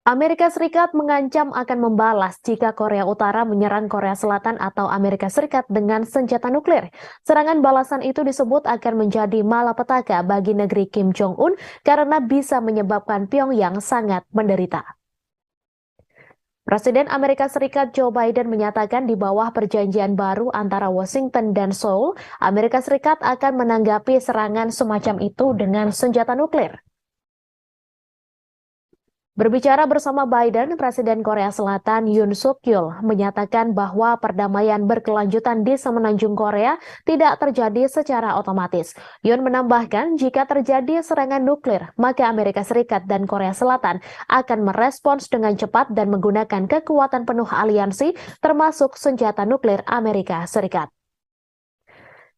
Amerika Serikat mengancam akan membalas jika Korea Utara menyerang Korea Selatan atau Amerika Serikat dengan senjata nuklir. Serangan balasan itu disebut akan menjadi malapetaka bagi negeri Kim Jong-un karena bisa menyebabkan Pyongyang sangat menderita. Presiden Amerika Serikat Joe Biden menyatakan di bawah perjanjian baru antara Washington dan Seoul, Amerika Serikat akan menanggapi serangan semacam itu dengan senjata nuklir. Berbicara bersama Biden, Presiden Korea Selatan Yoon Suk Yeol menyatakan bahwa perdamaian berkelanjutan di semenanjung Korea tidak terjadi secara otomatis. Yoon menambahkan jika terjadi serangan nuklir, maka Amerika Serikat dan Korea Selatan akan merespons dengan cepat dan menggunakan kekuatan penuh aliansi termasuk senjata nuklir Amerika Serikat.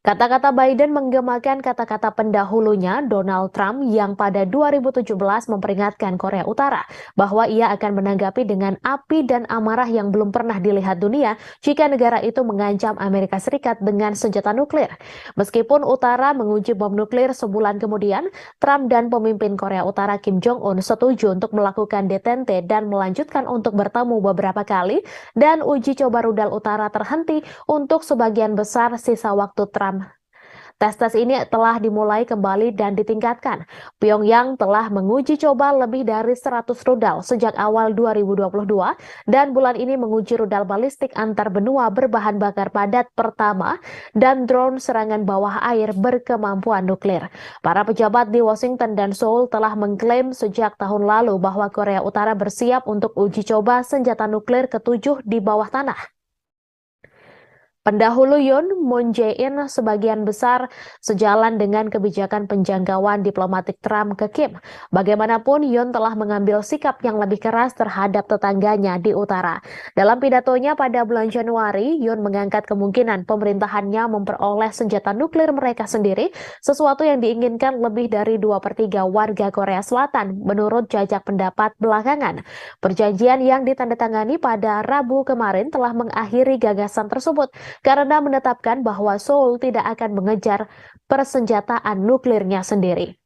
Kata-kata Biden menggemakan kata-kata pendahulunya, Donald Trump, yang pada 2017 memperingatkan Korea Utara bahwa ia akan menanggapi dengan api dan amarah yang belum pernah dilihat dunia jika negara itu mengancam Amerika Serikat dengan senjata nuklir. Meskipun Utara menguji bom nuklir sebulan kemudian, Trump dan pemimpin Korea Utara Kim Jong-un setuju untuk melakukan detente dan melanjutkan untuk bertemu beberapa kali, dan uji coba rudal utara terhenti untuk sebagian besar sisa waktu Trump. Tes-tes ini telah dimulai kembali dan ditingkatkan. Pyongyang telah menguji coba lebih dari 100 rudal sejak awal 2022 dan bulan ini menguji rudal balistik antar benua berbahan bakar padat pertama dan drone serangan bawah air berkemampuan nuklir. Para pejabat di Washington dan Seoul telah mengklaim sejak tahun lalu bahwa Korea Utara bersiap untuk uji coba senjata nuklir ketujuh di bawah tanah. Pendahulu Yoon, Moon Jae-in sebagian besar sejalan dengan kebijakan penjangkauan diplomatik Trump ke Kim. Bagaimanapun, Yoon telah mengambil sikap yang lebih keras terhadap tetangganya di utara. Dalam pidatonya pada bulan Januari, Yoon mengangkat kemungkinan pemerintahannya memperoleh senjata nuklir mereka sendiri, sesuatu yang diinginkan lebih dari 2/3 warga Korea Selatan, menurut jajak pendapat belakangan. Perjanjian yang ditandatangani pada Rabu kemarin telah mengakhiri gagasan tersebut karena menetapkan bahwa Seoul tidak akan mengejar persenjataan nuklirnya sendiri.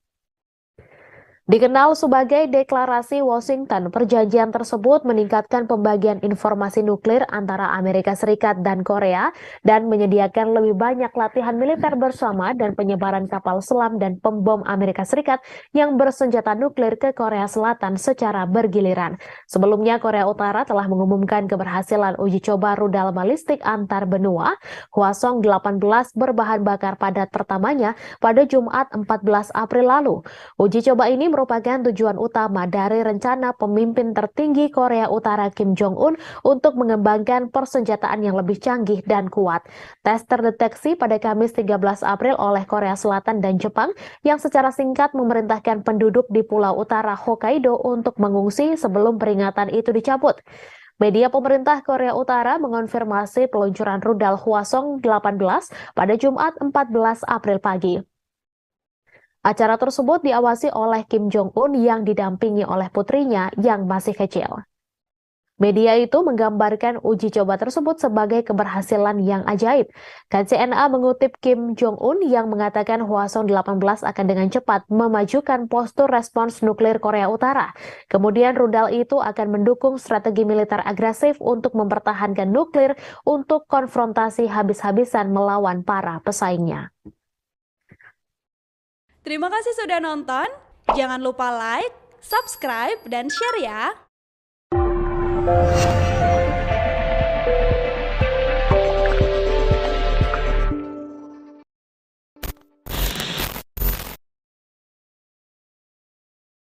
Dikenal sebagai Deklarasi Washington, perjanjian tersebut meningkatkan pembagian informasi nuklir antara Amerika Serikat dan Korea dan menyediakan lebih banyak latihan militer bersama dan penyebaran kapal selam dan pembom Amerika Serikat yang bersenjata nuklir ke Korea Selatan secara bergiliran. Sebelumnya, Korea Utara telah mengumumkan keberhasilan uji coba rudal balistik antar benua Hwasong-18 berbahan bakar padat pertamanya pada Jumat 14 April lalu. Uji coba ini merupakan tujuan utama dari rencana pemimpin tertinggi Korea Utara Kim Jong-un untuk mengembangkan persenjataan yang lebih canggih dan kuat. Tes terdeteksi pada Kamis 13 April oleh Korea Selatan dan Jepang yang secara singkat memerintahkan penduduk di Pulau Utara Hokkaido untuk mengungsi sebelum peringatan itu dicabut. Media pemerintah Korea Utara mengonfirmasi peluncuran rudal Hwasong-18 pada Jumat 14 April pagi. Acara tersebut diawasi oleh Kim Jong-un yang didampingi oleh putrinya yang masih kecil. Media itu menggambarkan uji coba tersebut sebagai keberhasilan yang ajaib. KCNA mengutip Kim Jong-un yang mengatakan Hwasong-18 akan dengan cepat memajukan postur respons nuklir Korea Utara. Kemudian rudal itu akan mendukung strategi militer agresif untuk mempertahankan nuklir untuk konfrontasi habis-habisan melawan para pesaingnya. Terima kasih sudah nonton. Jangan lupa like, subscribe, dan share ya.